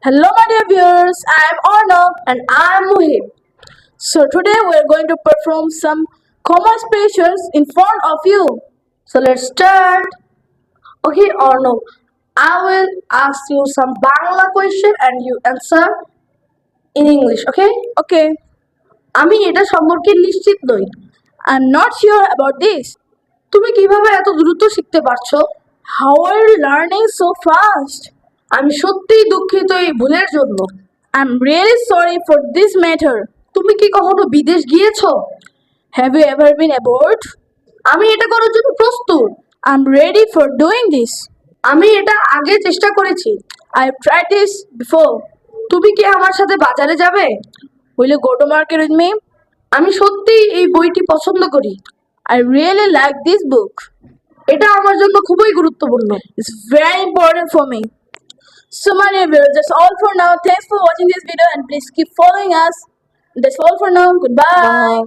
Hello, my dear viewers. I am Arnav and I am Mohit. So today we are going to perform some common expressions in front of you. So let's start. Okay, Arnav. I will ask you some Bangla question and you answer in English. Okay? Okay. আমি এটা সম্পর্কে নিশ্চিত নই। I'm not sure about this. তুমি কিভাবে এত দ্রুত শিখতে পারছো? How are you learning so fast? আমি সত্যিই দুঃখিত এই ভুলের জন্য। I'm really sorry for this matter. তুমি কি কখনো বিদেশ গিয়েছো? Have you ever been abroad? আমি এটা করার জন্য প্রস্তুত। I'm ready for doing this. আমি এটা আগে চেষ্টা করেছি। I've tried this before. তুমি কি আমার সাথে বাজারে যাবে? Will you go to market with me? আমি সত্যিই এই বইটি পছন্দ করি। I really like this book. এটা আমার জন্য খুবই গুরুত্বপূর্ণ। It's very important for me. So my dear viewers, that's all for now. Thanks for watching this video and please keep following us. That's all for now. Goodbye. Bye.